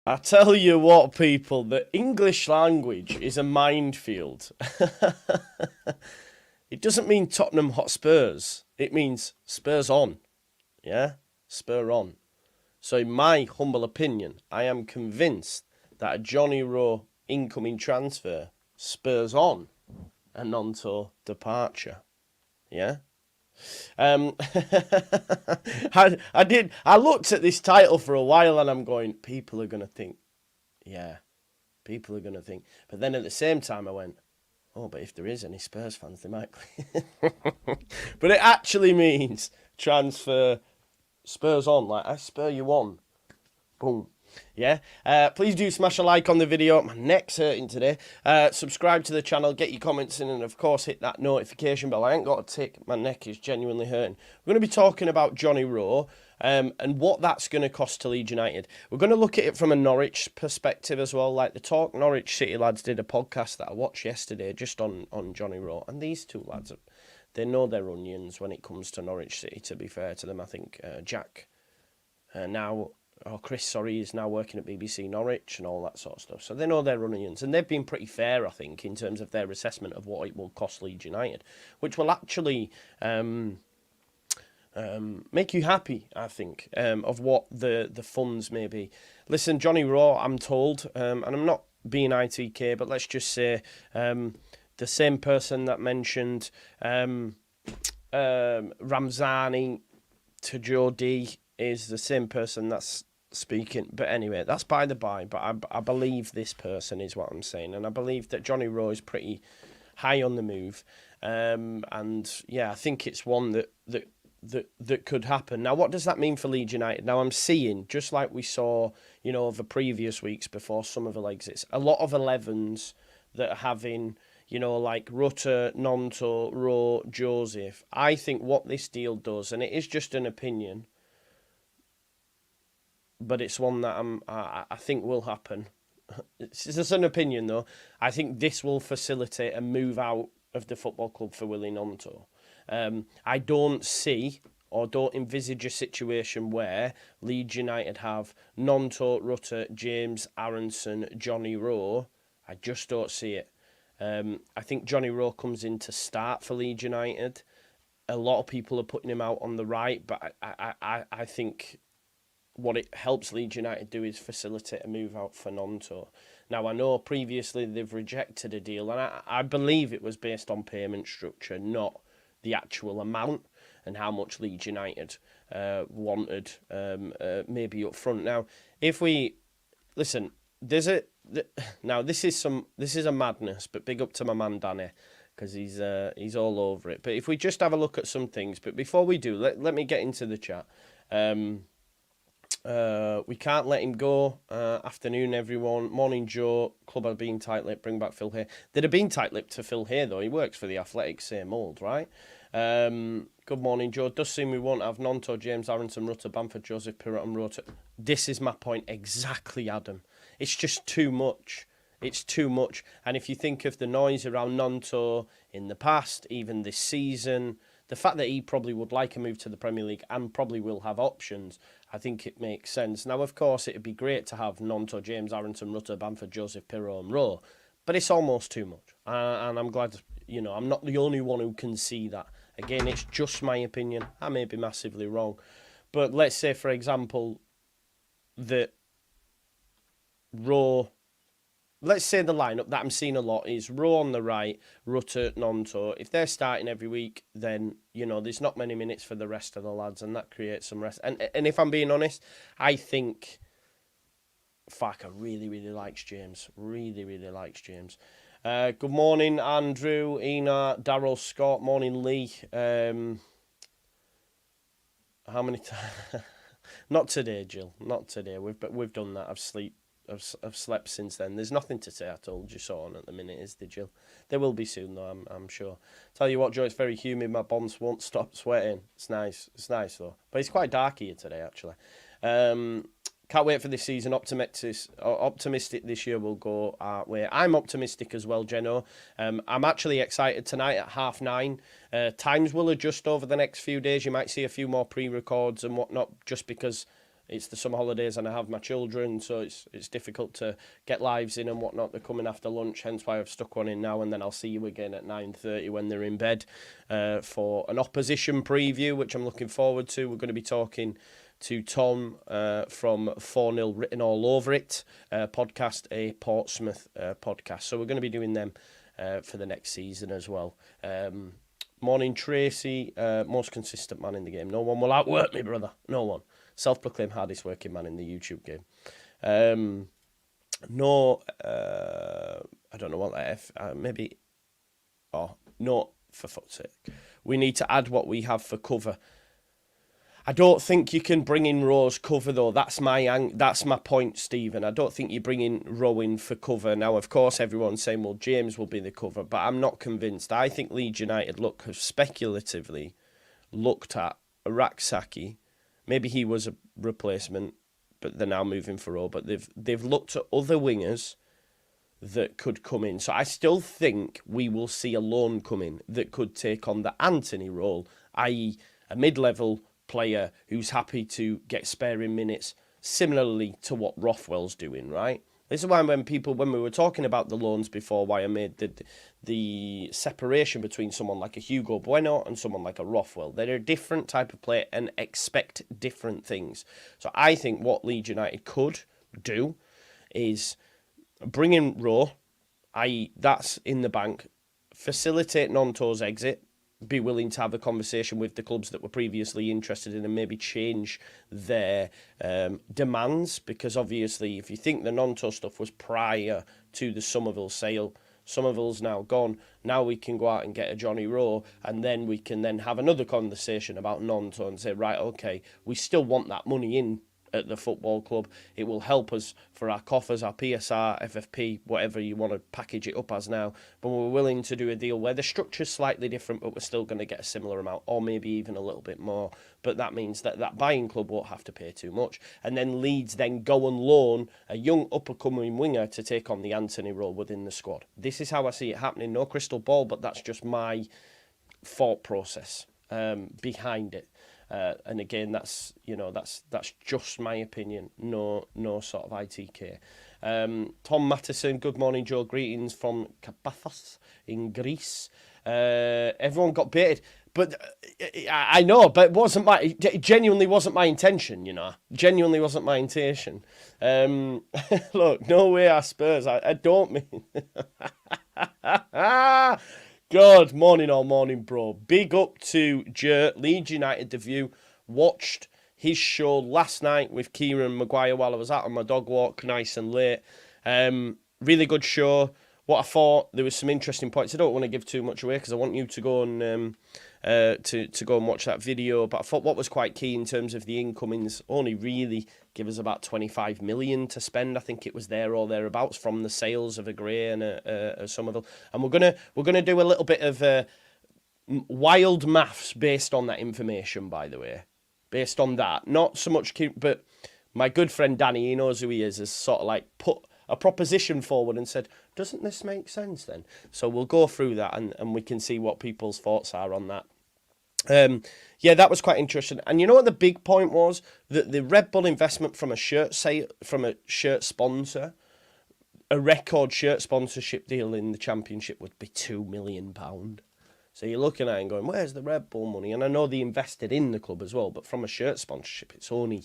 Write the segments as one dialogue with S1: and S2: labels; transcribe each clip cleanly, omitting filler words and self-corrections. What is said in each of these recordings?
S1: I tell you what, people, the English language is a minefield. It doesn't mean Tottenham Hotspurs. It means Spurs on. Yeah? Spur on. So in my humble opinion, I am convinced that a Jonny Rowe incoming transfer spurs on a Gnonto departure. Yeah? Um, I looked at this title for a while and I'm going, people are going to think, yeah, people are going to think. But then at the same time I went, oh, but if there is any Spurs fans, they might. But it actually means transfer Spurs on, like I spur you on. Boom. Yeah. Please do smash a like on the video. My neck's hurting today. Subscribe to the channel, get your comments in, and of course hit that notification bell. I ain't got a tick. My neck is genuinely hurting. We're going to be talking about Jonny Rowe and what that's going to cost to Leeds United. We're going to look at it from a Norwich perspective as well. Like the Talk Norwich City lads did a podcast that I watched yesterday just on Jonny Rowe. And these two lads, they know their onions when it comes to Norwich City, to be fair to them. I think Jack Chris, is now working at BBC Norwich and all that sort of stuff. So they know their onions. And they've been pretty fair, I think, in terms of their assessment of what it will cost Leeds United, which will actually make you happy, I think, of what the funds may be. Listen, Jonny Rowe, I'm told, and I'm not being ITK, but let's just say the same person that mentioned Ramzani to Joe D is the same person that's speaking. But anyway, that's by the by. But I believe this person is what I'm saying. And I believe that Jonny Rowe is pretty high on the move. And yeah, I think it's one that could happen. Now, what does that mean for Leeds United? Now, I'm seeing, just like we saw, over previous weeks before Summerville exits, a lot of 11s that are having, like Rutter, Gnonto, Rowe, Joseph. I think what this deal does, and it is just an opinion, but it's one that I think will happen. It's just an opinion, though. I think this will facilitate a move out of the football club for Willie Gnonto. I don't see or don't envisage a situation where Leeds United have Gnonto, Rutter, James, Aronson, Jonny Rowe. I just don't see it. I think Jonny Rowe comes in to start for Leeds United. A lot of people are putting him out on the right, but I think what it helps Leeds United do is facilitate a move out for Gnonto. Now, I know previously they've rejected a deal, and I believe it was based on payment structure, not the actual amount and how much Leeds United wanted maybe up front. Now, if we listen, now this is a madness, but big up to my man Danny, because he's all over it. But if we just have a look at some things, but before we do, let me get into the chat. We can't let him go. Afternoon, everyone. Morning, Joe. Club have been tight-lipped. Bring back Phil Hay. They'd have been tight-lipped to Phil Hay, though. He works for the Athletic, same old, right? Good morning, Joe. Does seem we won't have Gnonto, James, Aronson, Rutter, Bamford, Joseph, Pirot and Rota. This is my point exactly, Adam. It's just too much. It's too much. And if you think of the noise around Gnonto in the past, even this season, the fact that he probably would like a move to the Premier League and probably will have options, I think it makes sense. Now, of course, it would be great to have Gnonto, James, Aronson, Rutter, Bamford, Joseph, Pirot and Rowe, but it's almost too much. And I'm glad, I'm not the only one who can see that. Again, it's just my opinion. I may be massively wrong. But let's say, for example, that Rowe, let's say the lineup that I'm seeing a lot is Rowe on the right, Rutter, Gnonto. If they're starting every week, then, there's not many minutes for the rest of the lads, and that creates some rest. And if I'm being honest, I think Farker really, really likes James. Really, really likes James. Good morning, Andrew, Ina, Darryl, Scott. Morning, Lee. How many times? Not today, Jill. Not today. We've done that. I've slept since then. There's nothing to say. I told you so on at the minute, is there, Jill? There will be soon, though, I'm sure. Tell you what, Joe, it's very humid. My bombs won't stop sweating. It's nice. It's nice, though. But it's quite dark here today, actually. Can't wait for this season. Optimistic this year will go our way. I'm optimistic as well, Geno. I'm actually excited tonight at 9:30. Times will adjust over the next few days. You might see a few more pre-records and whatnot, just because it's the summer holidays and I have my children, so it's difficult to get lives in and whatnot. They're coming after lunch, hence why I've stuck one in now, and then I'll see you again at 9:30 when they're in bed for an opposition preview, which I'm looking forward to. We're going to be talking to Tom from 4-0 Written All Over It podcast, a Portsmouth podcast. So we're going to be doing them for the next season as well. Morning, Tracy. Most consistent man in the game. No one will outwork me, brother. No one. Self-proclaimed hardest working man in the YouTube game. I don't know what that maybe. Oh, no, for fuck's sake. We need to add what we have for cover. I don't think you can bring in Rowe's cover, though. That's my point, Stephen. I don't think you bring in Rowe in for cover. Now, of course, everyone's saying, well, James will be the cover, but I'm not convinced. I think Leeds United have speculatively looked at Araksaki. Maybe he was a replacement, but they're now moving for Rowe. But they've looked at other wingers that could come in. So I still think we will see a loan come in that could take on the Anthony role, i.e. a mid-level player who's happy to get sparing minutes, similarly to what Rothwell's doing, right? This is why when we were talking about the loans before, why I made the separation between someone like a Hugo Bueno and someone like a Rothwell. They're a different type of player and expect different things. So I think what Leeds United could do is bring in Rowe, i.e. that's in the bank, facilitate Gnonto's exit, be willing to have a conversation with the clubs that were previously interested in and maybe change their demands, because obviously if you think the Gnonto stuff was prior to the Summerville sale, Summerville's now gone. Now we can go out and get a Jonny Rowe, and then we can then have another conversation about Gnonto and say, right, okay, we still want that money in at the football club. It will help us for our coffers, our PSR, FFP, whatever you want to package it up as now. But we're willing to do a deal where the structure's slightly different, but we're still going to get a similar amount, or maybe even a little bit more. But that means that that buying club won't have to pay too much. And then Leeds then go and loan a young up-and-coming winger to take on the Anthony role within the squad. This is how I see it happening. No crystal ball, but that's just my thought process behind it. And again, that's just my opinion. No sort of ITK. Tom Mattison, good morning, Joe. Greetings from Kapathos in Greece. Everyone got baited, but I know, but it genuinely wasn't my intention. Genuinely wasn't my intention. Look, no way, our Spurs. I don't mean. God, morning all morning, bro. Big up to Leeds United, The View. Watched his show last night with Kieran Maguire while I was out on my dog walk, nice and late. Really good show. What I thought, there was some interesting points. I don't want to give too much away because I want you to go and to go and watch that video. But I thought what was quite key in terms of the incomings only really give us about 25 million to spend. I think it was there or thereabouts from the sales of a Gray and a Summerville. And we're gonna do a little bit of wild maths based on that information, by the way. Based on that, not so much, but my good friend Danny, he knows who he is, has sort of like put a proposition forward and said, doesn't this make sense then? So we'll go through that and we can see what people's thoughts are on that. Yeah, that was quite interesting. And you know what the big point was? That the Red Bull investment from a shirt sponsor, a record shirt sponsorship deal in the Championship would be £2 million. So you're looking at it and going, where's the Red Bull money? And I know they invested in the club as well, but from a shirt sponsorship, it's only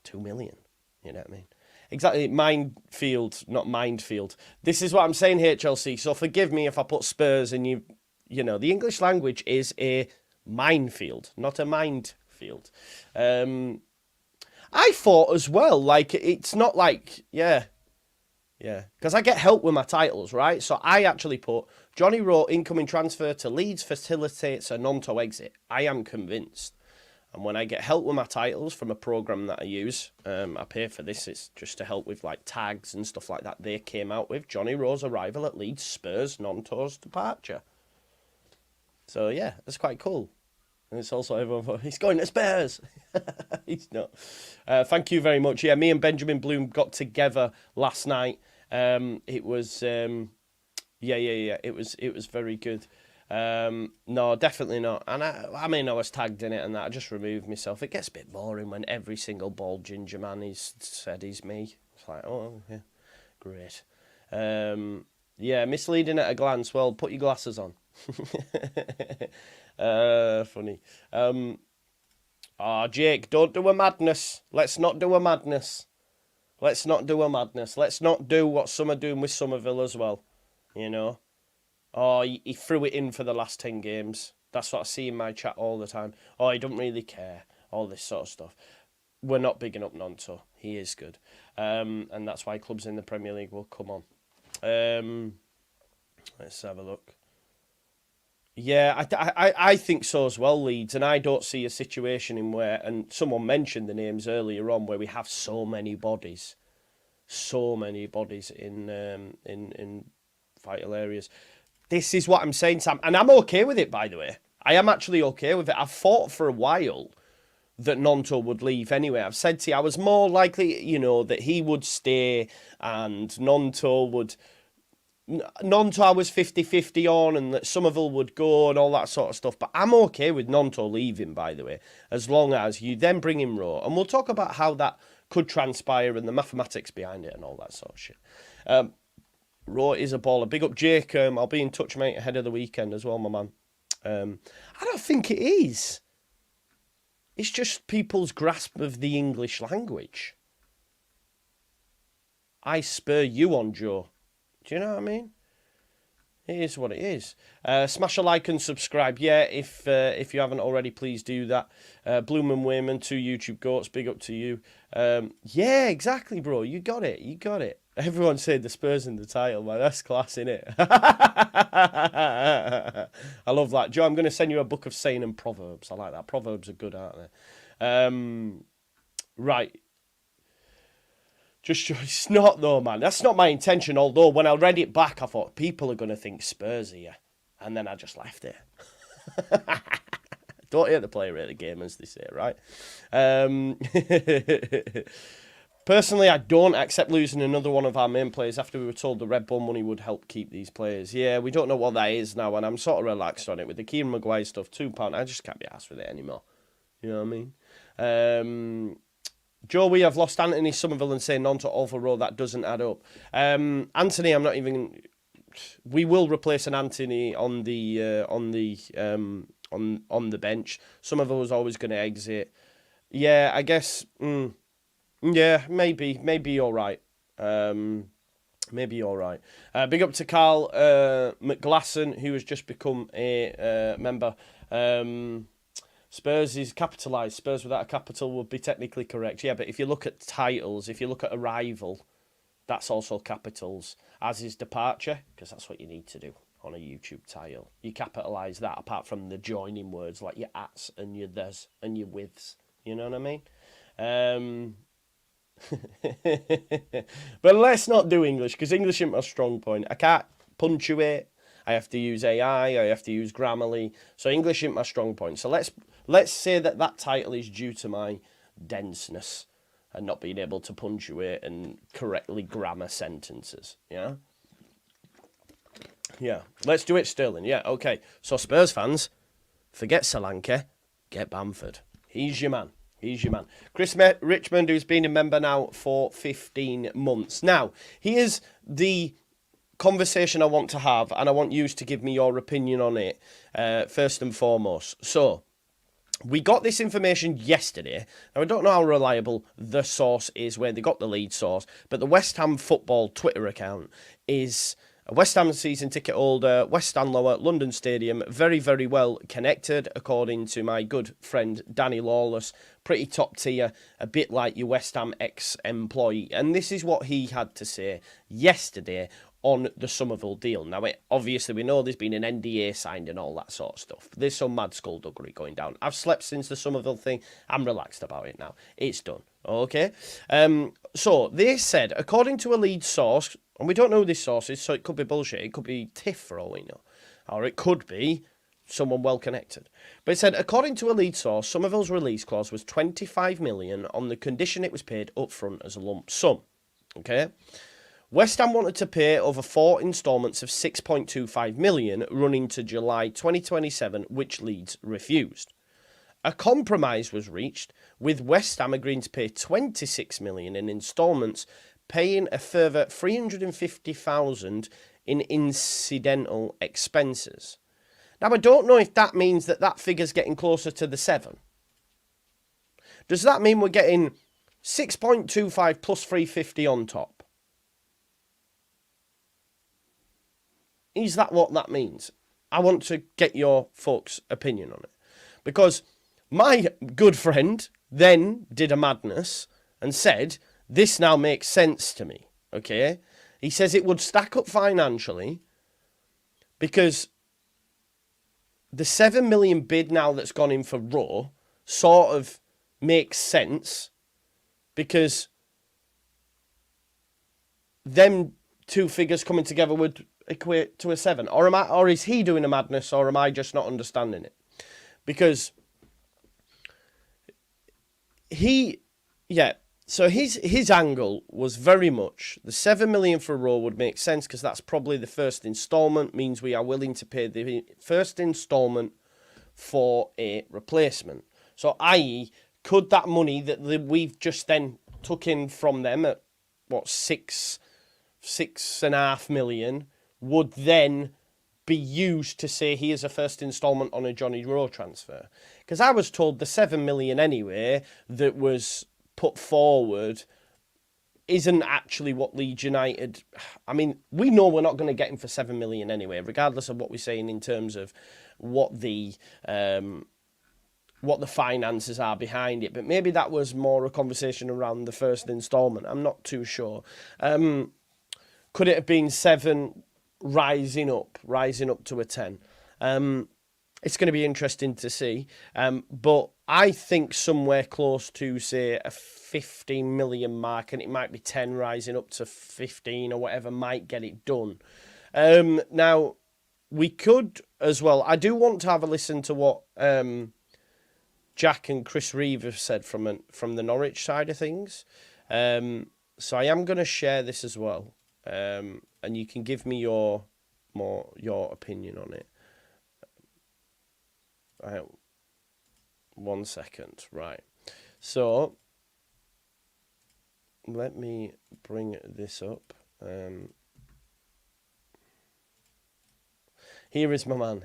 S1: 2 million. You know what I mean? Exactly, minefield, not mindfield. This is what I'm saying here, Chelsea. So forgive me if I put Spurs and you know, the English language is a minefield, not a mindfield. I thought as well, like, it's not like, yeah, because I get help with my titles, right? So I actually put Jonny Rowe incoming transfer to Leeds facilitates a Gnonto exit. I am convinced. And when I get help with my titles from a program that I use, I pay for this. It's just to help with like tags and stuff like that. They came out with Jonny Rowe's arrival at Leeds, Spurs, Gnonto's departure. So yeah, that's quite cool. And it's also everyone thought, he's going to Spurs. He's not. Thank you very much. Yeah, me and Benjamin Bloom got together last night. It was, it was very good. No, definitely not. And I mean, I was tagged in it and that. I just removed myself. It gets a bit boring when every single bald ginger man is said he's me. It's like, oh, yeah, great. Yeah, misleading at a glance. Well, put your glasses on. Funny. Jake, don't do a madness. Let's not do a madness. Let's not do a madness. Let's not do what some are doing with Summerville as well. You know? Oh, he threw it in for the last 10 games. That's what I see in my chat all the time. Oh, he don't really care. All this sort of stuff. We're not bigging up Gnonto. He is good. And that's why clubs in the Premier League will come on. Let's have a look. Yeah, I think so as well, Leeds. And I don't see a situation in where, and someone mentioned the names earlier on, where we have so many bodies. So many bodies in vital areas. This is what I'm saying, Sam. And I'm okay with it, by the way. I am actually okay with it. I've thought for a while that Gnonto would leave anyway. I've said to you, I was more likely, you know, that he would stay and Gnonto would... Gnonto I was 50-50 on and that Summerville would go and all that sort of stuff. But I'm okay with Gnonto leaving, by the way, as long as you then bring in Rowe. And we'll talk about how that could transpire and the mathematics behind it and all that sort of shit. Rowe is a baller. Big up, Jake. I'll be in touch, mate, ahead of the weekend as well, my man. I don't think it is. It's just people's grasp of the English language. I spur you on, Joe. Do you know what I mean? It is what it is. Smash a like and subscribe. Yeah, if you haven't already, please do that. Bloom and Wayman, 2 YouTube goats. Big up to you. Yeah, exactly, bro. You got it. You got it. Everyone said the Spurs in the title, man. That's class, innit? I love that. Joe, I'm going to send you a book of saying and proverbs. I like that. Proverbs are good, aren't they? Right. It's not, though, man. That's not my intention. Although, when I read it back, I thought, people are going to think Spurs here. And then I just left it. Don't hate the player, rate the game, as they say, right? Personally, I don't accept losing another one of our main players after we were told the Red Bull money would help keep these players. Yeah, we don't know what that is now, and I'm sort of relaxed on it. With the Kieran Maguire stuff, £2, I just can't be arsed with it anymore. You know what I mean? Joe, we have lost Anthony Summerville and say Gnonto over Rowe. That doesn't add up. Anthony, I'm not even... We will replace an Anthony on the bench. Summerville was always going to exit. Yeah, I guess... Yeah, maybe you're right. Maybe you're right. Big up to Carl McGlasson, who has just become a member. Spurs is capitalised. Spurs without a capital would be technically correct. Yeah, but if you look at titles, if you look at Arrival, that's also capitals, as is Departure, because that's what you need to do on a YouTube title. You capitalise that apart from the joining words like your ats and your there's and your withs. You know what I mean? But let's not do English, because English isn't my strong point. I can't punctuate. I have to use AI. I have to use Grammarly. So English isn't my strong point. So let's say that title is due to my denseness and not being able to punctuate and correctly grammar sentences. Yeah? Yeah. Let's do it, Sterling. Yeah, okay. So Spurs fans, forget Solanke, get Bamford. He's your man. He's your man. Chris Richmond, who's been a member now for 15 months. Now, here's the conversation I want to have, and I want you to give me your opinion on it, first and foremost. So, we got this information yesterday. Now, I don't know how reliable the source is, where they got the lead source, but the West Ham Football Twitter account is a West Ham season ticket holder, West Stanlower, London Stadium, very, very well connected, according to my good friend Danny Lawless. Pretty top tier, a bit like your West Ham ex-employee. And this is what he had to say yesterday on the Summerville deal. Now, obviously, we know there's been an NDA signed and all that sort of stuff. There's some mad skullduggery going down. I've slept since the Summerville thing. I'm relaxed about it now. It's done. Okay? So, they said, according to a lead source, and we don't know who this source is, so it could be bullshit. It could be Tiff for all we know. Or it could be someone well connected. But it said, according to a lead source, Summerville's release clause was $25 million on the condition it was paid up front as a lump sum. Okay? West Ham wanted to pay over 4 instalments of 6.25 million running to July 2027, which Leeds refused. A compromise was reached, with West Ham agreeing to pay 26 million in instalments, paying a further 350,000 in incidental expenses. Now, I don't know if that means that that figure's getting closer to the 7. Does that mean we're getting 6.25 plus 350 on top? Is that what that means? I want to get your folks' opinion on it. Because my good friend then did a madness and said, this now makes sense to me, okay? He says it would stack up financially because the 7 million bid now that's gone in for Rowe sort of makes sense because them two figures coming together would equate to a 7. Or is he doing a madness, or am I just not understanding it? Because so his angle was very much the 7 million for Rowe would make sense because that's probably the first instalment, means we are willing to pay the first instalment for a replacement. So, i.e., could that money that we've just then took in from them at, what, 6.5 million would then be used to say here's a first instalment on a Jonny Rowe transfer? Because I was told the 7 million anyway that was put forward isn't actually what Leeds United... I mean, we know we're not going to get him for 7 million anyway, regardless of what we're saying in terms of what the finances are behind it. But maybe that was more a conversation around the first instalment. I'm not too sure. Could it have been 7 rising up to a 10? It's going to be interesting to see. But I think somewhere close to, say, a 15 million mark, and it might be 10 rising up to 15 or whatever, might get it done. Now, we could as well. I do want to have a listen to what Jack and Chris Reeve have said from the Norwich side of things. So I am going to share this as well. And you can give me your opinion on it. 1 second, right. So let me bring this up. Here's my man,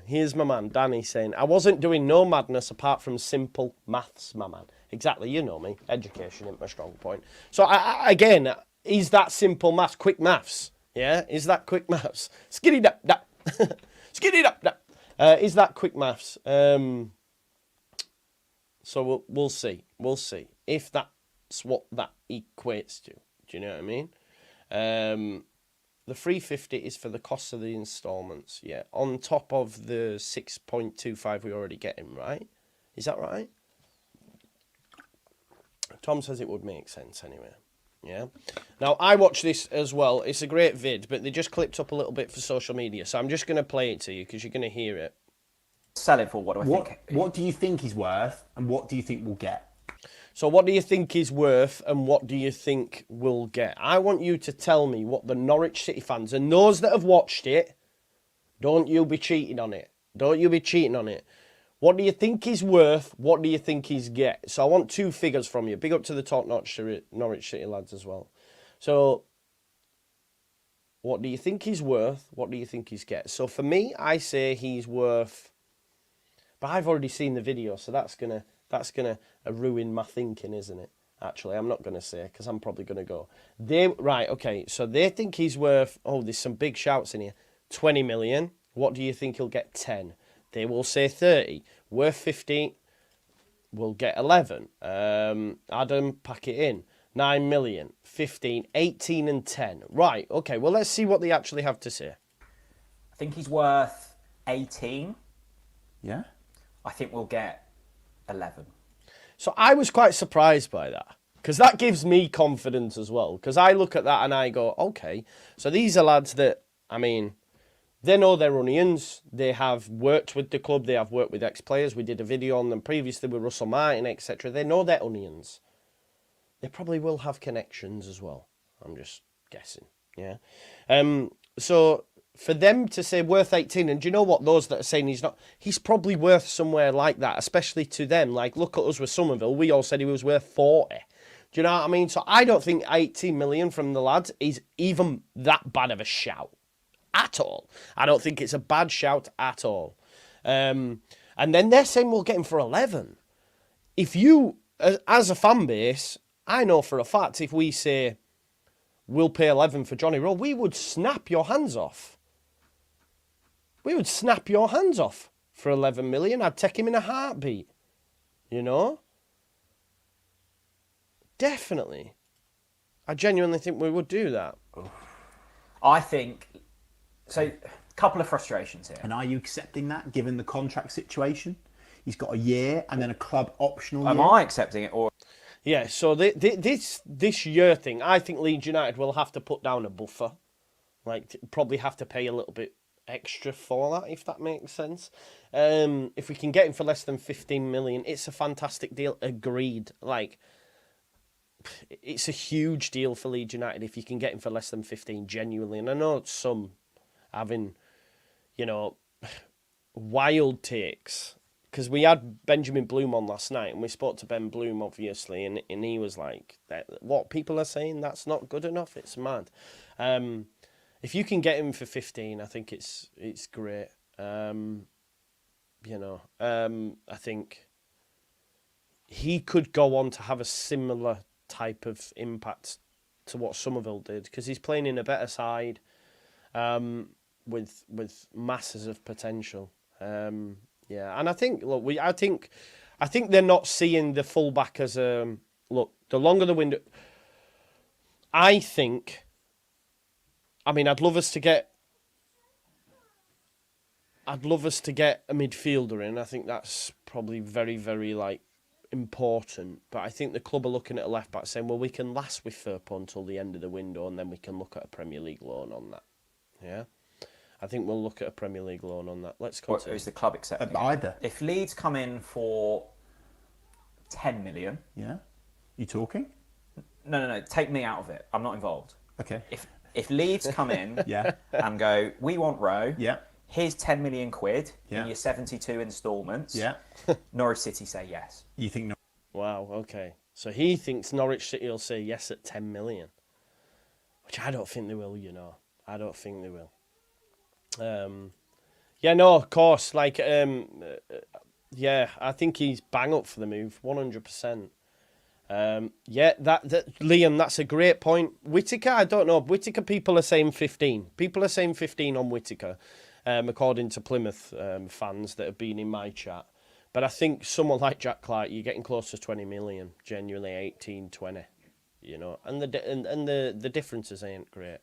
S1: Danny, saying, I wasn't doing no madness apart from simple maths, my man. Exactly, you know me. Education isn't my strong point. So, again, is that simple maths, quick maths? Yeah? Is that quick maths? Skiddy-dap-dap. Skiddy-dap-dap. Is that quick maths? So we'll see. We'll see if that's what that equates to. Do you know what I mean? The 350 is for the cost of the instalments. Yeah, on top of the 6.25 we already getting, right? Is that right? Tom says it would make sense anyway. Yeah. Now, I watched this as well. It's a great vid, but they just clipped up a little bit for social media. So I'm just going to play it to you because you're going to hear it.
S2: Sell it for what do I think?
S3: What do you think he's worth and what do you think we'll get?
S1: So what do you think he's worth and what do you think we'll get? I want you to tell me what the Norwich City fans, and those that have watched it, don't you be cheating on it. Don't you be cheating on it. What do you think he's worth? What do you think he's get? So I want 2 figures from you. Big up to the top-notch Norwich City lads as well. So what do you think he's worth? What do you think he's get? So for me, I say he's worth... But I've already seen the video, so that's gonna ruin my thinking, isn't it? Actually, I'm not gonna say because I'm probably gonna go. Right, okay. So they think he's worth. Oh, there's some big shouts in here. 20 million. What do you think he'll get? 10. They will say 30. Worth 15. We'll get 11. Adam, pack it in. 9 million. 15, 18, and 10. Right. Okay. Well, let's see what they actually have to say.
S2: I think he's worth 18.
S3: Yeah.
S2: I think we'll get 11.
S1: So I was quite surprised by that because that gives me confidence as well. Because I look at that and I go, okay, so these are lads that, I mean, they know their onions. They have worked with the club. They have worked with ex-players. We did a video on them previously with Russell Martin, etc. They know their onions. They probably will have connections as well. I'm just guessing. Yeah. So for them to say worth 18, and do you know what? Those that are saying he's not, he's probably worth somewhere like that, especially to them. Like, look at us with Summerville. We all said he was worth 40. Do you know what I mean? So I don't think 18 million from the lads is even that bad of a shout at all. I don't think it's a bad shout at all. And then they're saying we'll get him for 11. If you, as a fan base, I know for a fact if we say we'll pay 11 for Jonny Rowe, we would snap your hands off. We would snap your hands off for 11 million. I'd take him in a heartbeat. You know? Definitely. I genuinely think we would do that.
S2: I think... So, a couple of frustrations here.
S3: And are you accepting that, given the contract situation? He's got a year and then a club optional
S2: Am
S3: year.
S2: I accepting it, or...
S1: Yeah, so this year thing, I think Leeds United will have to put down a buffer. Like, probably have to pay a little bit extra for that, if that makes sense. If we can get him for less than 15 million, it's a fantastic deal. Agreed. Like, it's a huge deal for Leeds United if you can get him for less than 15, genuinely. And I know some having, you know, wild takes. Because we had Benjamin Bloom on last night, and we spoke to Ben Bloom, obviously, and he was like, what people are saying, that's not good enough, it's mad. If you can get him for 15, I think it's great. You know, I think he could go on to have a similar type of impact to what Summerville did, because he's playing in a better side with masses of potential. Yeah, and I think I think they're not seeing the fullback as look. The longer the window, I think. I mean, I'd love us to get a midfielder in. I think that's probably very, very important. But I think the club are looking at a left back saying, well, we can last with Firpo until the end of the window, and then we can look at a Premier League loan on that. Yeah. I think we'll look at a Premier League loan on that. Let's continue.
S2: Or is the club accepting it?
S3: Either.
S2: If Leeds come in for 10 million...
S3: Yeah? You talking?
S2: No. Take me out of it. I'm not involved.
S3: Okay.
S2: If Leeds come in
S3: Yeah.
S2: and go, we want Rowe,
S3: Yeah.
S2: here's 10 million quid
S3: Yeah.
S2: in your 72 instalments,
S3: Yeah.
S2: Norwich City say yes.
S3: You think not?
S1: Wow, okay. So he thinks Norwich City will say yes at 10 million. Which I don't think they will, you know. I don't think they will. Yeah, no, of course. Yeah, I think he's bang up for the move, 100%. Yeah, that Liam, that's a great point. Whittaker, I don't know. Whittaker, people are saying 15. People are saying 15 on Whittaker, according to Plymouth fans that have been in my chat. But I think someone like Jack Clark, you're getting close to 20 million, genuinely 18, 20, you know. And the differences ain't great.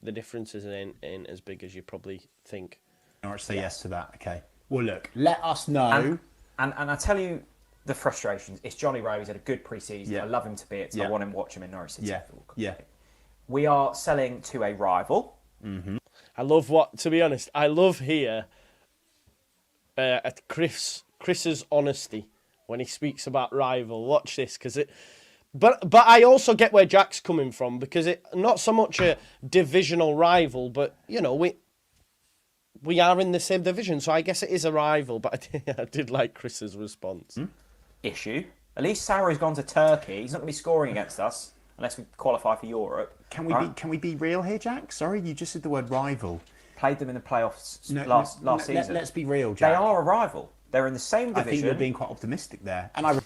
S1: The differences ain't as big as you probably think.
S3: Norwich say yes to that. Okay. Well, look, let us know.
S2: And I tell you the frustrations. It's Jonny Rowe. He's had a good pre-season.
S3: Yeah.
S2: I love him to bits.
S3: Yeah.
S2: I want him to watch him in Norwich City.
S3: Yeah. Yeah.
S2: We are selling to a rival.
S3: Mm-hmm.
S1: I love to be honest, I love here at Chris's honesty when he speaks about rival. Watch this, because it... But I also get where Jack's coming from, because it not so much a divisional rival, but, you know, we are in the same division, so I guess it is a rival. But I did like Chris's response.
S2: Issue. At least Sarri's gone to Turkey. He's not going to be scoring against us unless we qualify for Europe.
S3: Can we be real here, Jack? Sorry, you just said the word rival.
S2: Played them in the playoffs last season.
S3: Let's be real, Jack.
S2: They are a rival. They're in the same division.
S3: I think you're being quite optimistic there. And I
S1: love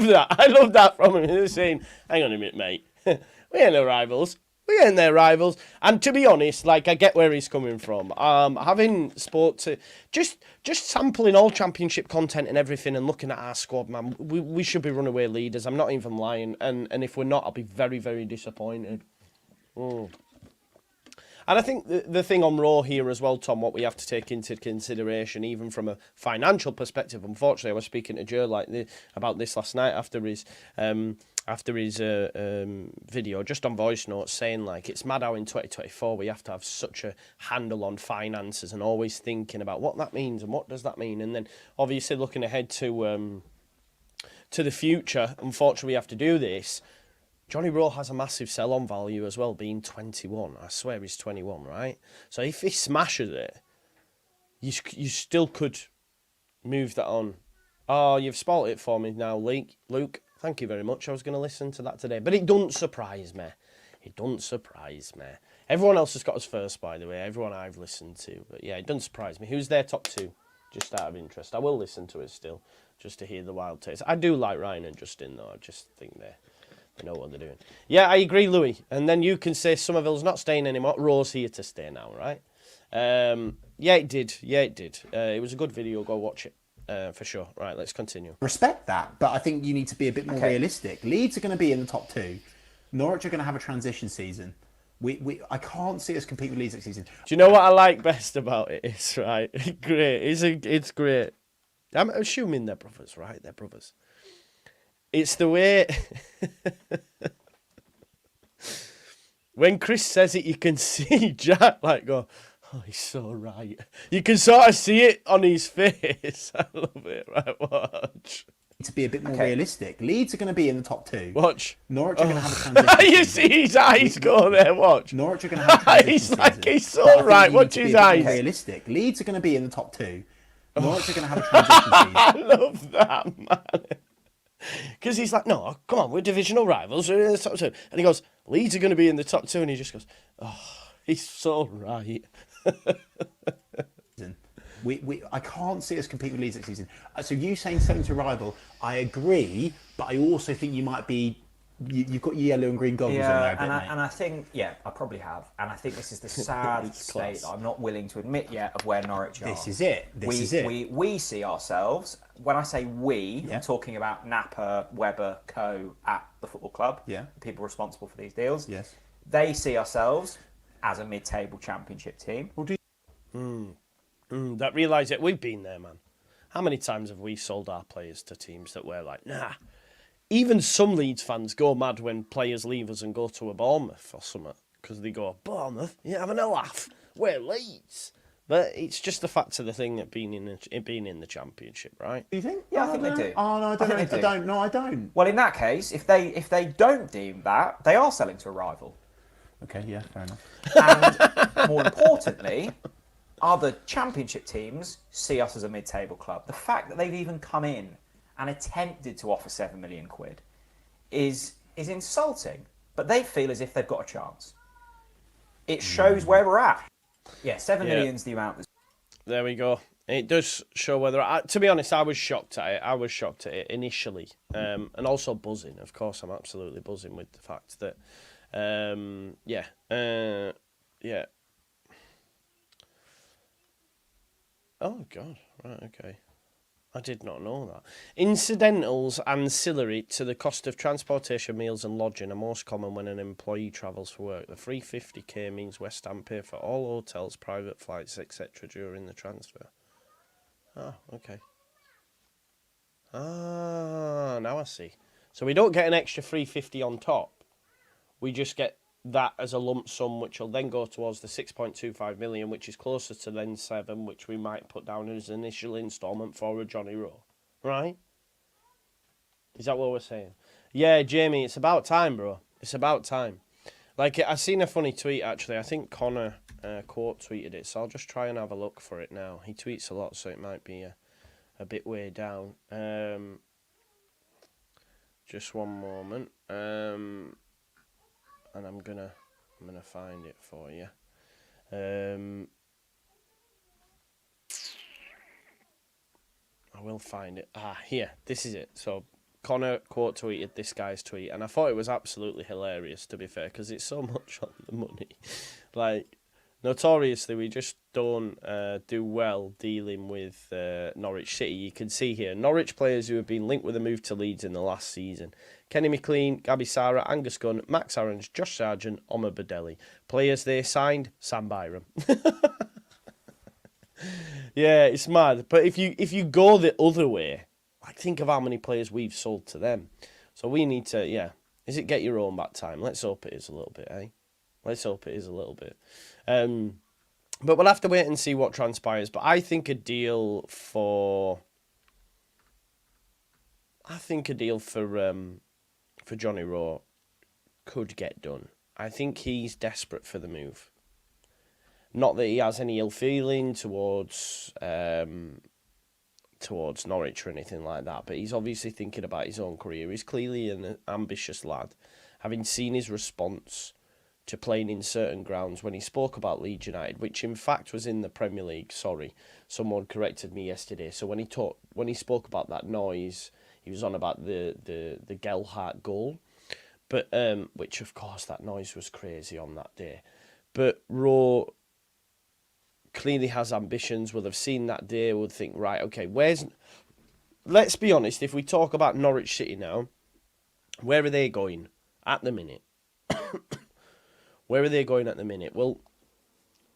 S1: that. I love that from him. He's saying, hang on a minute, mate. We ain't no rivals. We ain't their rivals. And to be honest, I get where he's coming from. Having sport to just sampling all championship content and everything and looking at our squad, man, we should be runaway leaders. I'm not even lying. And if we're not, I'll be very, very disappointed. And I think the thing on Rowe here as well, Tom, what we have to take into consideration, even from a financial perspective, unfortunately, I was speaking to Joe about this last night after his video, just on voice notes, saying it's mad how in 2024 we have to have such a handle on finances and always thinking about what that means and what does that mean, and then obviously looking ahead to the future. Unfortunately, we have to do this. Jonny Rowe has a massive sell-on value as well, being 21. I swear he's 21, right? So if he smashes it, you still could move that on. Oh, you've spoilt it for me now, Luke. Thank you very much. I was going to listen to that today. But it doesn't surprise me. It doesn't surprise me. Everyone else has got us first, by the way. Everyone I've listened to. But yeah, it doesn't surprise me. Who's their top 2? Just out of interest. I will listen to it still, just to hear the wild takes. I do like Ryan and Justin, though. I just think they know what they're doing. Yeah, I agree, Louis. And then you can say Summerville's not staying anymore. Rowe's here to stay now, right? Yeah, it did. It was a good video. Go watch it. For sure. Right, let's continue.
S3: Respect that, but I think you need to be a bit more realistic. Leeds are going to be in the top 2. Norwich are going to have a transition season. I can't see us compete with Leeds next season.
S1: Do you know what I like best about it? It's right. Great. It's great. I'm assuming they're brothers, right? They're brothers. It's the way when Chris says it, you can see Jack like go, oh, he's so right. You can sort of see it on his face. I love it. Right, watch.
S3: To be a bit more realistic, Leeds are going to be in the top 2.
S1: Watch.
S3: Norwich are going to have a transition
S1: You see his eyes go there. Watch.
S3: Norwich are going to have a transition
S1: He's
S3: season.
S1: like he's so right. Watch his eyes.
S3: Realistic. Leeds are going to be in the top 2. Norwich are going to have a transition season.
S1: I love that, man. Because he's like, no, come on, we're divisional rivals. We're in the top 2. And he goes, Leeds are going to be in the top 2. And he just goes, oh, he's so right.
S3: I can't see us compete with Leeds next season. So you saying selling to a rival, I agree, but I also think you might be. You've got yellow and green goggles on there,
S2: and I think, I probably have, and I think this is the sad state that I'm not willing to admit yet of where Norwich are.
S3: This is it.
S2: We see ourselves. When I say we, I'm talking about Napper, Webber, Co at the football club.
S3: Yeah,
S2: the people responsible for these deals.
S3: Yes,
S2: they see ourselves as a mid-table championship team.
S3: Well,
S1: that realise it. We've been there, man. How many times have we sold our players to teams that we're like, nah. Even some Leeds fans go mad when players leave us and go to a Bournemouth or something because they go, Bournemouth, you're having a laugh. We're Leeds. But it's just the fact of the thing that being in the Championship, right?
S3: Do you think?
S2: Yeah, I think they do.
S3: Oh, no, I don't. No, I don't.
S2: Well, in that case, if they don't deem that, they are selling to a rival.
S3: Okay, yeah, fair enough.
S2: And more importantly, other Championship teams see us as a mid-table club. The fact that they've even come in and attempted to offer £7 million is insulting. But they feel as if they've got a chance. It shows where we're at. Yeah, 7 million's the amount.
S1: There we go. It does show whether. To be honest, I was shocked at it. Initially, and also buzzing. Of course, I'm absolutely buzzing with the fact that, yeah. Oh God! Right, okay. I did not know that. Incidentals ancillary to the cost of transportation, meals and lodging are most common when an employee travels for work. The 350k means West Ham pay for all hotels, private flights, etc. during the transfer. Oh, okay. Ah, now I see. So we don't get an extra 350 on top. We just get that as a lump sum, which will then go towards the 6.25 million, which is closer to then 7, which we might put down as an initial instalment for a Jonny Rowe. Right? Is that what we're saying? Yeah, Jamie, it's about time, bro. It's about time. Like, I seen a funny tweet, actually. I think Connor quote tweeted it, so I'll just try and have a look for it now. He tweets a lot, so it might be a bit way down. Just one moment. And I'm gonna find it for you. I will find it. Here. This is it. So Connor quote tweeted this guy's tweet, and I thought it was absolutely hilarious, to be fair, because it's so much on the money. Like, notoriously, we just don't do well dealing with Norwich City. You can see here, Norwich players who have been linked with a move to Leeds in the last season. Kenny McLean, Gabby Sarah, Angus Gunn, Max Aarons, Josh Sargent, Omar Badeli. Players they signed, Sam Byram. Yeah, it's mad. But if you go the other way, like, think of how many players we've sold to them. So we need to, is it get your own back time? Let's hope it is a little bit, eh? Let's hope it is a little bit. But we'll have to wait and see what transpires. But I think a deal for Jonny Rowe could get done. I think he's desperate for the move. Not that he has any ill feeling towards Norwich or anything like that, but he's obviously thinking about his own career. He's clearly an ambitious lad. Having seen his response to playing in certain grounds when he spoke about Leeds United, which in fact was in the Premier League. Sorry, someone corrected me yesterday. So when he spoke about that noise, he was on about the Gelhardt goal, but which of course that noise was crazy on that day. But Rowe clearly has ambitions, will have seen that day, would think, right, okay, let's be honest, if we talk about Norwich City now, where are they going at the minute? Where are they going at the minute? Well,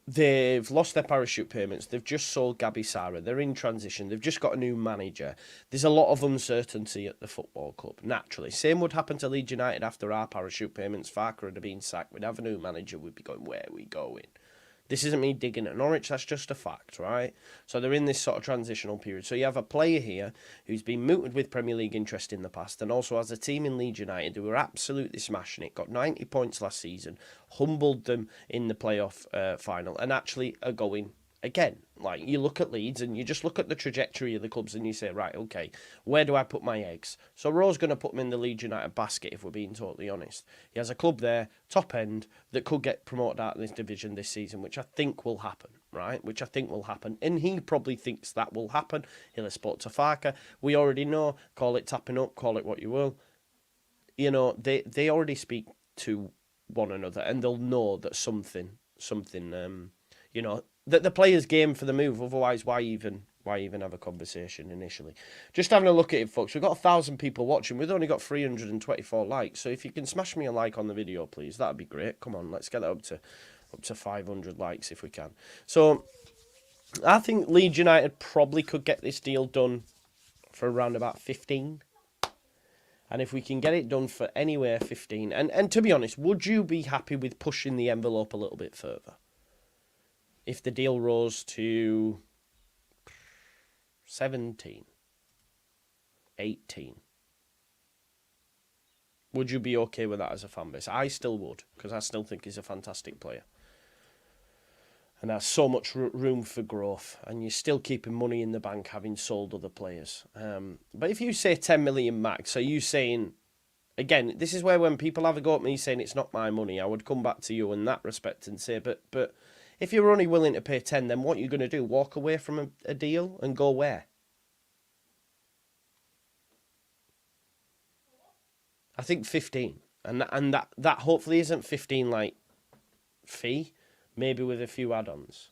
S1: they've lost their parachute payments, they've just sold Gabi Sara, they're in transition, they've just got a new manager. There's a lot of uncertainty at the football club, naturally. Same would happen to Leeds United after our parachute payments. Farker had been sacked, we'd have a new manager, we'd be going, where are we going? This isn't me digging at Norwich, that's just a fact, right? So they're in this sort of transitional period. So you have a player here who's been mooted with Premier League interest in the past and also has a team in Leeds United who were absolutely smashing it, got 90 points last season, humbled them in the playoff final, and actually are going again. Like, you look at Leeds and you just look at the trajectory of the clubs and you say, right, okay, where do I put my eggs? So Rowe's going to put them in the Leeds United basket, if we're being totally honest. He has a club there, top end, that could get promoted out of this division this season, which I think will happen, right? Which I think will happen. And he probably thinks that will happen. He'll have spoke to Farker. We already know, call it tapping up, call it what you will. You know, they already speak to one another and they'll know that something, you know, that the player's game for the move. Otherwise, why even have a conversation initially? Just having a look at it, folks. We've got 1,000 people watching. We've only got 324 likes. So if you can smash me a like on the video, please, that'd be great. Come on, let's get that up to 500 likes if we can. So I think Leeds United probably could get this deal done for around about 15. And if we can get it done for anywhere 15, and to be honest, would you be happy with pushing the envelope a little bit further? If the deal rose to 17, 18, would you be okay with that as a fan base? I still would, because I still think he's a fantastic player. And there's so much room for growth, and you're still keeping money in the bank having sold other players. But if you say 10 million max, are you saying, again, this is where when people have a go at me saying it's not my money, I would come back to you in that respect and say, but if you're only willing to pay 10, then what are you going to do? Walk away from a deal and go where? I think 15. And that hopefully isn't 15 like fee, maybe with a few add-ons.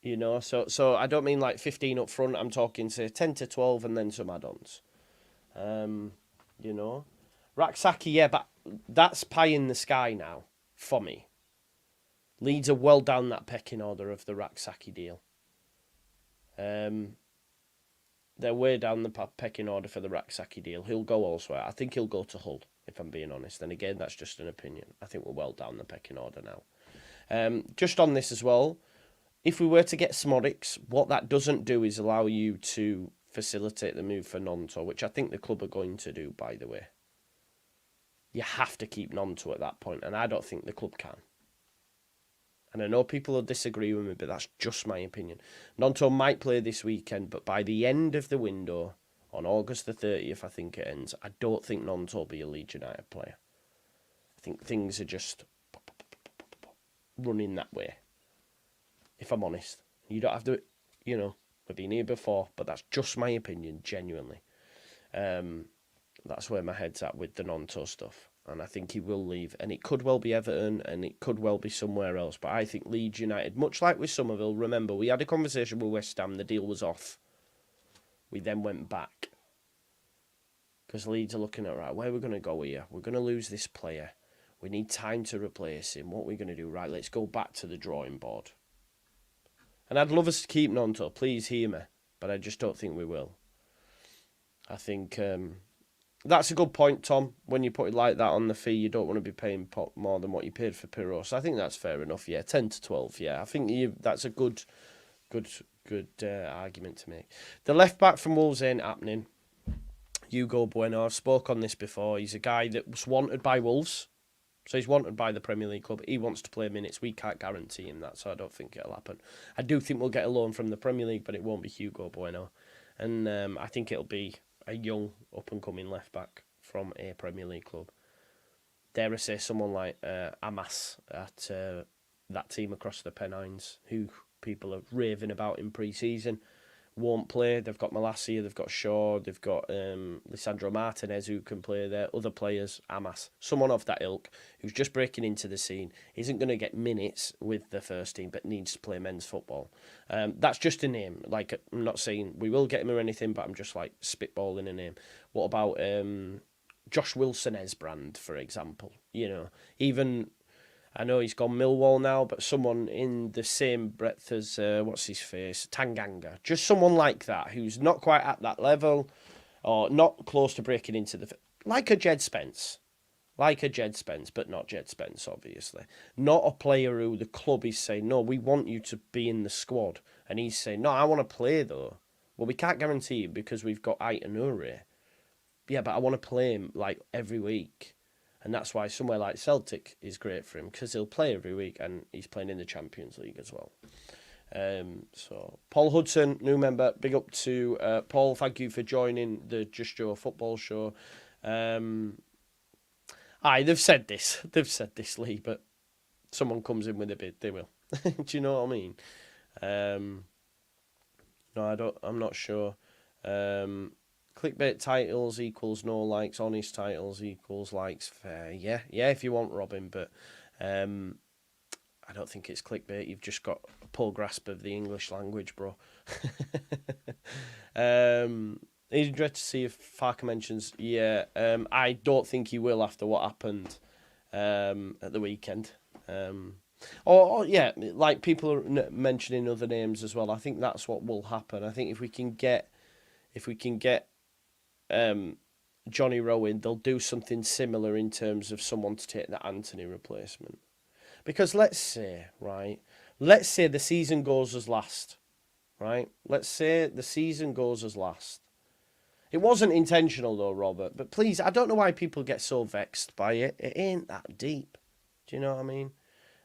S1: You know, so I don't mean like 15 up front, I'm talking say 10 to 12 and then some add-ons. You know. Raksaki, yeah, but that's pie in the sky now for me. Leeds are well down that pecking order of the Raksaki deal. They're way down the pecking order for the Raksaki deal. He'll go elsewhere. I think he'll go to Hull, if I'm being honest. And again, that's just an opinion. I think we're well down the pecking order now. Just on this as well, if we were to get Smodics, what that doesn't do is allow you to facilitate the move for Gnonto, which I think the club are going to do, by the way. You have to keep Gnonto at that point, and I don't think the club can. And I know people will disagree with me, but that's just my opinion. Gnonto might play this weekend, but by the end of the window, on August the 30th, I think it ends, I don't think Gnonto will be a Leeds United player. I think things are just running that way, if I'm honest. You don't have to, you know, we've been here before, but that's just my opinion, genuinely. That's where my head's at with the Gnonto stuff. And I think he will leave. And it could well be Everton, and it could well be somewhere else. But I think Leeds United, much like with Summerville, remember, we had a conversation with West Ham, the deal was off. We then went back. Because Leeds are looking at, right, where are we going to go here? We're going to lose this player. We need time to replace him. What are we going to do? Right, let's go back to the drawing board. And I'd love us to keep Gnonto, please hear me. But I just don't think we will. I think... that's a good point, Tom. When you put it like that on the fee, you don't want to be paying more than what you paid for Pirro. So I think that's fair enough. Yeah, 10 to 12. Yeah, I think that's a good argument to make. The left back from Wolves ain't happening. Hugo Bueno. I've spoke on this before. He's a guy that was wanted by Wolves. So he's wanted by the Premier League club. He wants to play minutes. We can't guarantee him that, so I don't think it'll happen. I do think we'll get a loan from the Premier League, but it won't be Hugo Bueno. And I think it'll be a young, up-and-coming left-back from a Premier League club. Dare I say someone like Amas at that team across the Pennines, who people are raving about in pre-season, won't play. They've got Malacia, they've got Shaw, they've got Lisandro Martinez who can play there, other players, Amas. Someone of that ilk who's just breaking into the scene, isn't going to get minutes with the first team but needs to play men's football. That's just a name. Like, I'm not saying we will get him or anything, but I'm just like spitballing a name. What about Josh Wilson-Esbrand, for example? You know, even... I know he's gone Millwall now, but someone in the same breadth as, what's his face, Tanganga. Just someone like that, who's not quite at that level, or not close to breaking into the... Like a Jed Spence. Like a Jed Spence, but not Jed Spence, obviously. Not a player who the club is saying, no, we want you to be in the squad. And he's saying, no, I want to play, though. Well, we can't guarantee it because we've got Aitan Ure. Yeah, but I want to play him, like, every week. And that's why somewhere like Celtic is great for him, because he'll play every week and he's playing in the Champions League as well. So Paul Hudson, new member, big up to Paul. Thank you for joining the Just Joe football show. They've said this, Lee, but someone comes in with a bid, they will. Do you know what I mean? No, I'm not sure. Clickbait titles equals no likes. Honest titles equals likes. Fair. Yeah, if you want, Robin, but I don't think it's clickbait. You've just got a poor grasp of the English language, bro. He's interested to see if Farker mentions. Yeah, I don't think he will after what happened at the weekend. Or yeah, like people are mentioning other names as well. I think that's what will happen. I think if we can get Jonny Rowe in, they'll do something similar in terms of someone to take the Anthony replacement. Because let's say the season goes as last, right? Let's say the season goes as last. It wasn't intentional though, Robert, but please, I don't know why people get so vexed by it. It ain't that deep. Do you know what I mean?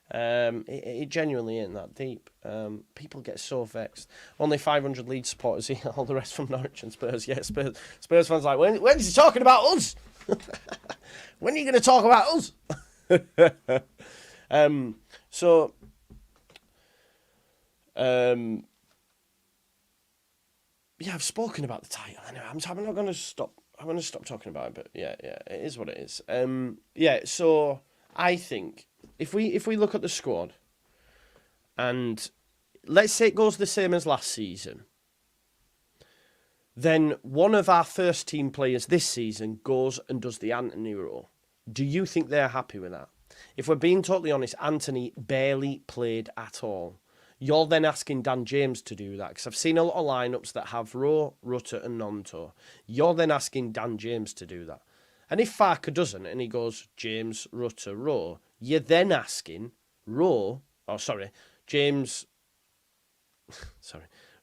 S1: It genuinely ain't that deep. People get so vexed. Only 500 Leeds supporters here, all the rest from Norwich and Spurs. Yeah, Spurs fans like, when is he talking about us? When are you going to talk about us? Yeah, I've spoken about the title. Anyway, I'm not going to stop. I'm going to stop talking about it, but yeah, it is what it is. So I think if we look at the squad, and let's say it goes the same as last season, then one of our first team players this season goes and does the Anthony role. Do you think they're happy with that? If we're being totally honest, Anthony barely played at all. You're then asking Dan James to do that, because I've seen a lot of lineups that have Rowe, Rutter and Gnonto. You're then asking Dan James to do that. And if Farker doesn't, and he goes James, Rutter, Rowe, you're then asking Rowe, Rutter,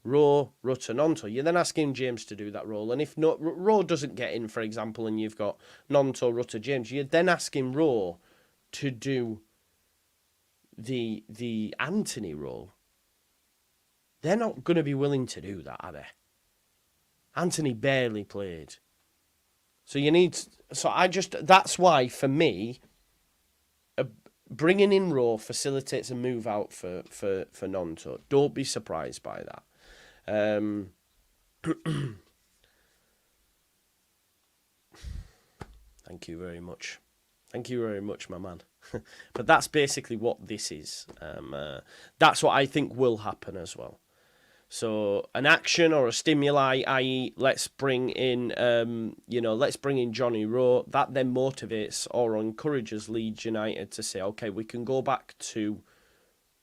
S1: Gnonto. You're then asking James to do that role. And if Rowe doesn't get in, for example, and you've got Gnonto, Rutter, James, you're then asking Rowe to do the Anthony role. They're not going to be willing to do that, are they? Anthony barely played. So that's why, for me, bringing in Rowe facilitates a move out for Gnonto. Don't be surprised by that. Thank you very much. Thank you very much, my man. But that's basically what this is. That's what I think will happen as well. So an action or a stimuli, i.e., let's bring in Jonny Rowe. That then motivates or encourages Leeds United to say, okay, we can go back to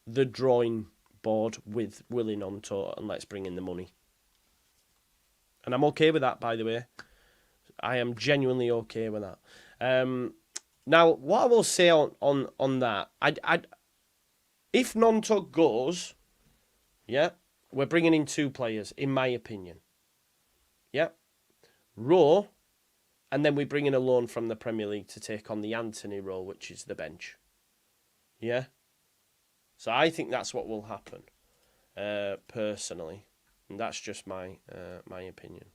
S1: the drawing board with Willie Gnonto and let's bring in the money. And I'm okay with that, by the way. I am genuinely okay with that. Now, what I will say on that, if Gnonto goes, yeah, we're bringing in two players, in my opinion. Yeah. Rowe and then we bring in a loan from the Premier League to take on the Anthony role, which is the bench. Yeah? So I think that's what will happen, personally. And that's just my opinion.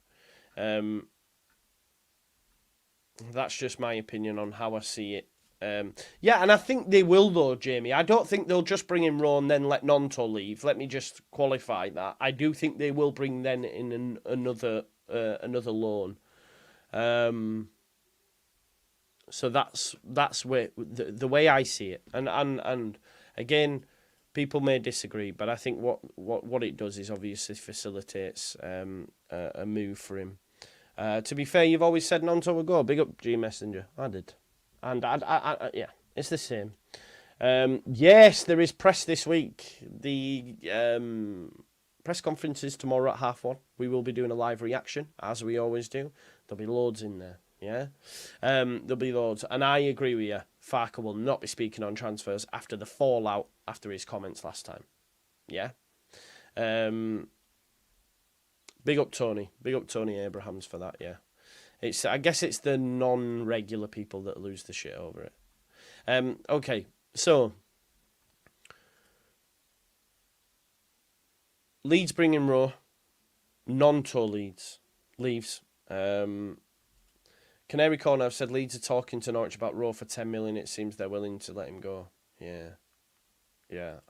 S1: That's just my opinion on how I see it. Yeah, and I think they will, though, Jamie. I don't think they'll just bring in Rowe and then let Gnonto leave. Let me just qualify that. I do think they will bring then in another loan. So that's where the way I see it. And again, people may disagree, but I think what it does is obviously facilitates a move for him. To be fair, you've always said Gnonto would go. Big up G Messenger. I did. And I yeah, it's the same. Yes, there is press this week. The press conference is tomorrow at 1:30. We will be doing a live reaction, as we always do. There'll be loads in there, yeah? There'll be loads. And I agree with you. Farker will not be speaking on transfers after the fallout after his comments last time. Yeah? Big up Tony. Big up Tony Abrahams for that, yeah. I guess it's the non-regular people that lose the shit over it. Okay, so Leeds bring in Rowe. Gnonto leaves. Canary Corner have said Leeds are talking to Norwich about Rowe for 10 million. It seems they're willing to let him go. Yeah,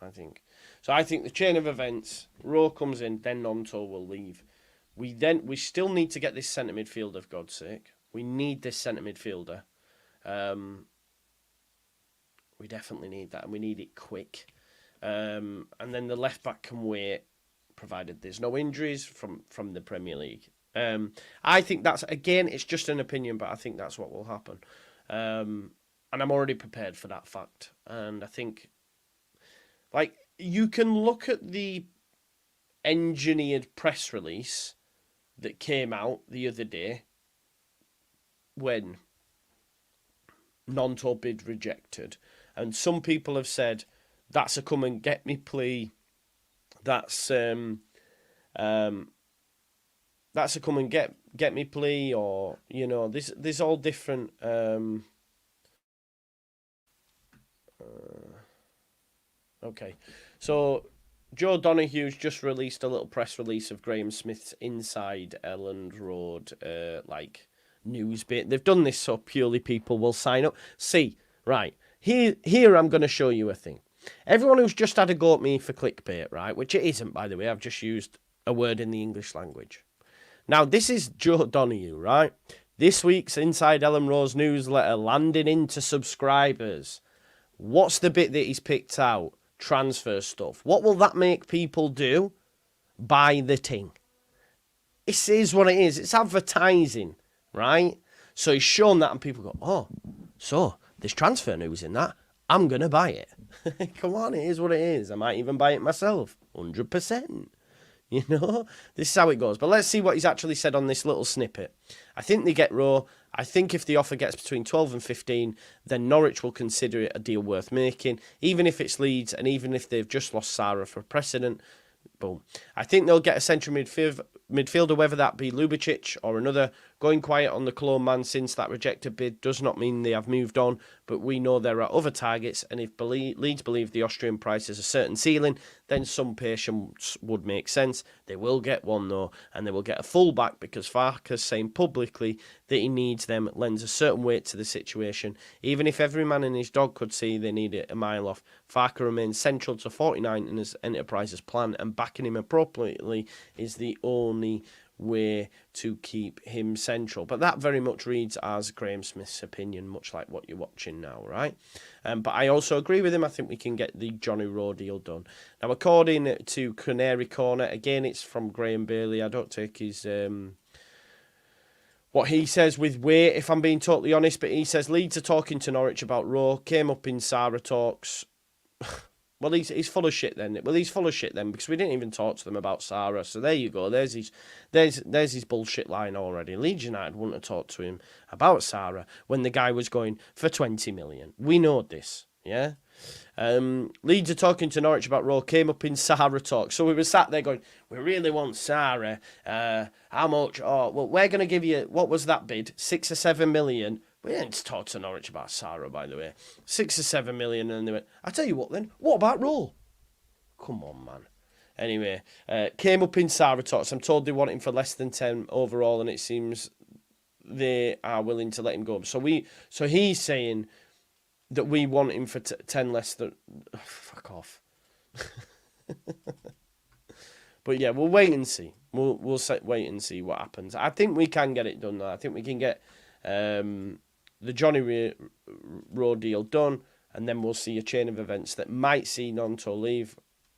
S1: I think. So I think the chain of events, Rowe comes in, then Gnonto will leave. We still need to get this centre midfielder, for God's sake. We need this centre midfielder. We definitely need that, and we need it quick. And then the left back can wait, provided there's no injuries from the Premier League. I think that's, again, it's just an opinion, but I think that's what will happen. And I'm already prepared for that fact. And I think, like, you can look at the engineered press release that came out the other day when Gnonto bid rejected, and some people have said that's a come and get me plea, that's a come and get me plea, or there's all different okay, so Joe Donohue's just released a little press release of Graham Smith's Inside Elland Road, news bit. They've done this so purely people will sign up. See, right, here I'm going to show you a thing. Everyone who's just had a go at me for clickbait, right, which it isn't, by the way, I've just used a word in the English language. Now, this is Joe Donohue, right? This week's Inside Elland Road's newsletter landing into subscribers. What's the bit that he's picked out? Transfer stuff. What will that make people do? Buy the thing. It is what it is. It's advertising, right? So he's shown that and people go, oh, so there's transfer news in that. I'm going to buy it. Come on, it is what it is. I might even buy it myself. 100%. This is how it goes. But let's see what he's actually said on this little snippet. I think they get Rowe. I think if the offer gets between 12 and 15, then Norwich will consider it a deal worth making, even if it's Leeds and even if they've just lost Sarah for precedent. Boom. I think they'll get a central midfielder, whether that be Lubicic or another. Going quiet on the Cologne man since that rejected bid does not mean they have moved on, but we know there are other targets, and if Leeds believe the Austrian price is a certain ceiling, then some patience would make sense. They will get one, though, and they will get a full-back because Farker's saying publicly that he needs them. It lends a certain weight to the situation. Even if every man and his dog could see they need it a mile off, Farker remains central to 49 in his enterprise's plan, and backing him appropriately is the only way to keep him central. But that very much reads as Graham Smith's opinion, much like what you're watching now, right? But I also agree with him. I think we can get the Jonny Rowe deal done. Now, according to Canary Corner, again, it's from Graham Bailey. I don't take his what he says with weight, if I'm being totally honest, but he says Leeds are talking to Norwich about Rowe, came up in Sarah talks. Well, he's full of shit then. Well, he's full of shit then because we didn't even talk to them about Sarah. So there you go. There's his bullshit line already. Leeds United wouldn't have talked to him about Sarah when the guy was going for 20 million. We know this, yeah? Leeds are talking to Norwich about Rowe, came up in Sahara talk. So we were sat there going, we really want Sahara. How much? Oh, well, we're going to give you, what was that bid? 6 or 7 million. We didn't talk to Norwich about Sahara, by the way. 6 or 7 million. And they went, I tell you what then, what about Rowe? Come on, man. Anyway, came up in Sahara talks. I'm told they want him for less than 10 overall, and it seems they are willing to let him go. So he's saying that we want him for 10 less than... Oh, fuck off. But yeah, we'll wait and see. We'll wait and see what happens. I think we can get it done, though. I think we can get the Jonny Rowe deal done, and then we'll see a chain of events that might see Gnonto leave.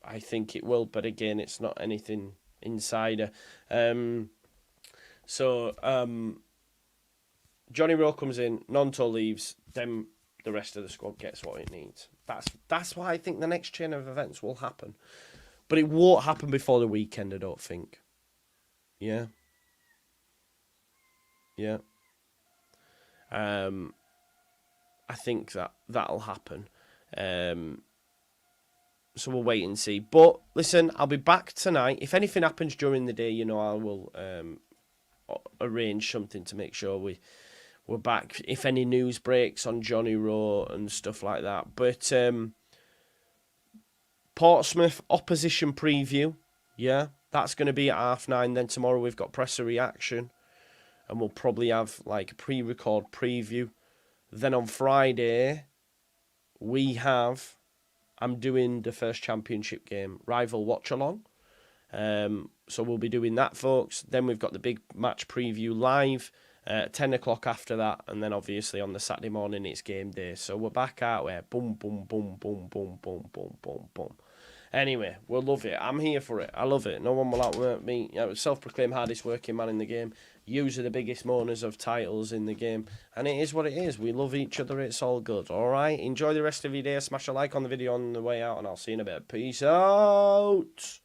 S1: I think it will, but again, it's not anything insider. Jonny Rowe comes in, Gnonto leaves, then the rest of the squad gets what it needs. That's why I think the next chain of events will happen. But it won't happen before the weekend, I don't think. Yeah. Yeah. I think that'll happen. So we'll wait and see. But listen, I'll be back tonight. If anything happens during the day, I will arrange something to make sure we're back. If any news breaks on Jonny Rowe and stuff like that. But Portsmouth opposition preview. Yeah, that's going to be at 9:30. Then tomorrow we've got presser reaction. And we'll probably have like a pre-record preview. Then on Friday, I'm doing the first championship game, Rival Watch Along. So we'll be doing that, folks. Then we've got the big match preview live at 10 o'clock after that. And then obviously on the Saturday morning, it's game day. So we're back out there. Boom, boom, boom, boom, boom, boom, boom, boom, boom. Anyway, we'll love it. I'm here for it. I love it. No one will outwork me. Self-proclaimed hardest working man in the game. Yous are the biggest mourners of titles in the game. And it is what it is. We love each other. It's all good. All right? Enjoy the rest of your day. Smash a like on the video on the way out. And I'll see you in a bit. Peace out.